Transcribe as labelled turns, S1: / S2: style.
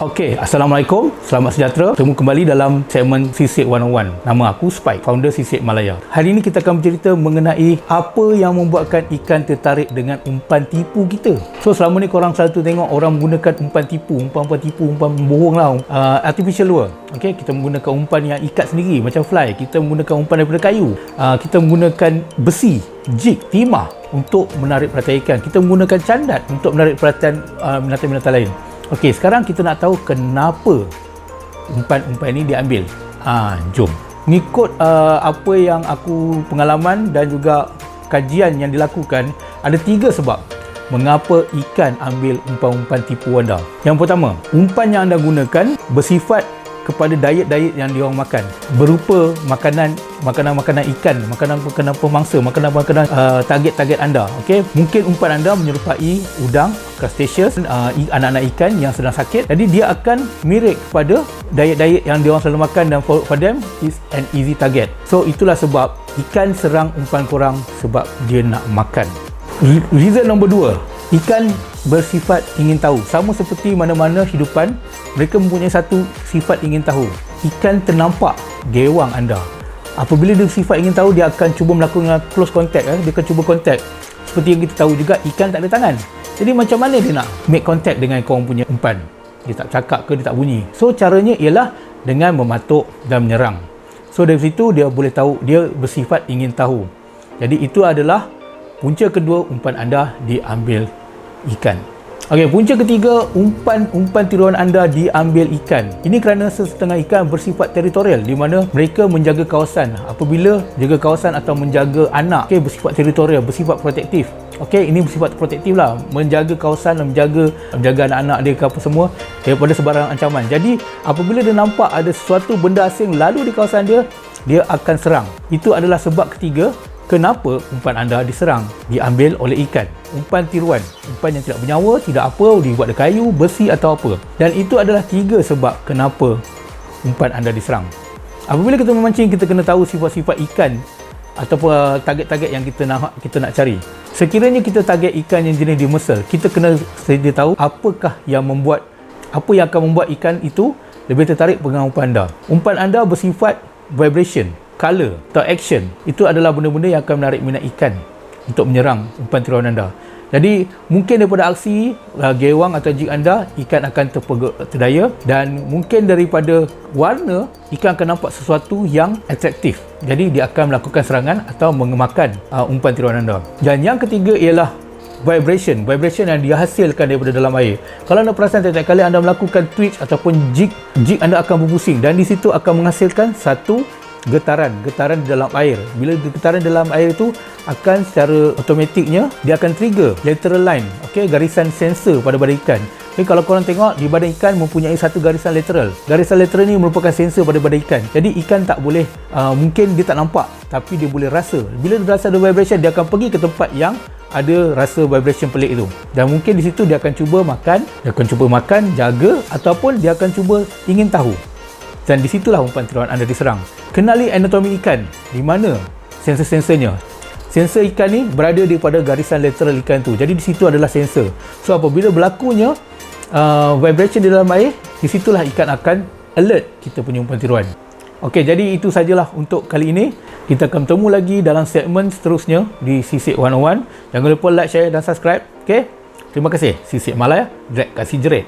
S1: Okey, Assalamualaikum, selamat sejahtera. Bertemu kembali dalam segmen Sisik 101. Nama aku Spike, founder Sisik Malaya. Hari ini kita akan bercerita mengenai apa yang membuatkan ikan tertarik dengan umpan tipu kita. So selama ni korang selalu tengok orang menggunakan umpan tipu, umpan bohong lah, artificial lure. Okey, kita menggunakan umpan yang ikat sendiri macam fly. Kita menggunakan umpan daripada kayu. Kita menggunakan besi, jig, timah untuk menarik perhatian ikan. Kita menggunakan candat untuk menarik perhatian binatang-binatang lain. Okey, sekarang kita nak tahu kenapa umpan-umpan ini diambil. Jom. Mengikut apa yang aku pengalaman dan juga kajian yang dilakukan, ada 3 sebab mengapa ikan ambil umpan-umpan tipu anda. Yang pertama, umpan yang anda gunakan bersifat kepada diet-diet yang diorang makan, berupa makanan ikan, makanan pemangsa, makanan target-target anda. Okey, mungkin umpan anda menyerupai udang, crustaceans, anak-anak ikan yang sedang sakit. Jadi dia akan mirip kepada diet-diet yang diorang selalu makan, dan for them is an easy target. So itulah sebab ikan serang umpan korang, sebab dia nak makan. Reason nombor 2, ikan bersifat ingin tahu. Sama seperti mana-mana hidupan, mereka mempunyai satu sifat ingin tahu. Ikan ternampak gewang anda. Apabila dia sifat ingin tahu, dia akan cuba melakukan close contact. Dia akan cuba contact. Seperti yang kita tahu juga, ikan tak ada tangan. Jadi macam mana dia nak make contact dengan korang punya umpan? Dia tak cakap ke, dia tak bunyi. So caranya ialah dengan mematuk dan menyerang. So dari situ dia boleh tahu, dia bersifat ingin tahu. Jadi itu adalah punca kedua umpan anda diambil ikan. Okey, punca ketiga, umpan tiruan anda diambil ikan. Ini kerana sesetengah ikan bersifat teritorial, di mana mereka menjaga kawasan. Apabila jaga kawasan atau menjaga anak, okey, bersifat teritorial, bersifat protektif. Okey, ini bersifat protektif lah, menjaga kawasan, menjaga anak-anak dia ke apa semua daripada sebarang ancaman. Jadi apabila dia nampak ada sesuatu benda asing lalu di kawasan dia, dia akan serang. Itu adalah sebab ketiga kenapa umpan anda diserang, diambil oleh ikan. Umpan tiruan, umpan yang tidak bernyawa, tidak apa, dibuat dari kayu, besi atau apa. Dan itu adalah 3 sebab kenapa umpan anda diserang. Apabila kita memancing, kita kena tahu sifat-sifat ikan ataupun target-target yang kita nak cari. Sekiranya kita target ikan yang jenis demersal, kita kena sedia tahu apa yang akan membuat ikan itu lebih tertarik dengan umpan anda. Umpan anda bersifat vibration, color atau action. Itu adalah benda-benda yang akan menarik minat ikan untuk menyerang umpan tiruan anda. Jadi mungkin daripada aksi gewang atau jig anda, ikan akan terdaya, dan mungkin daripada warna, ikan akan nampak sesuatu yang atraktif. Jadi dia akan melakukan serangan atau mengemakan umpan tiruan anda. Dan yang ketiga ialah vibration yang dihasilkan daripada dalam air. Kalau anda perasan, setiap kali anda melakukan twitch ataupun jig anda akan berpusing, dan di situ akan menghasilkan satu getaran di dalam air. Bila getaran dalam air itu akan secara automatiknya dia akan trigger lateral line, okey, garisan sensor pada badan ikan. Okay, kalau korang tengok, di badan ikan mempunyai satu garisan lateral. Garisan lateral ni merupakan sensor pada badan ikan. Jadi ikan tak boleh, mungkin dia tak nampak, tapi dia boleh rasa. Bila dia rasa ada vibration, dia akan pergi ke tempat yang ada rasa vibration pelik itu, dan mungkin di situ dia akan cuba makan, jaga, ataupun dia akan cuba ingin tahu. Dan disitulah umpan tiruan anda diserang. Kenali anatomi ikan. Di mana sensor-sensornya? Sensor ikan ni berada daripada garisan lateral ikan tu. Jadi di situ adalah sensor. So apabila berlakunya vibration di dalam air, di situlah ikan akan alert kita punya umpan tiruan. Okey, jadi itu sajalah untuk kali ini. Kita akan bertemu lagi dalam segmen seterusnya di Sisik 101. Jangan lupa like, share dan subscribe. Okey. Terima kasih. Sisik Malaya, drag kasih jerit.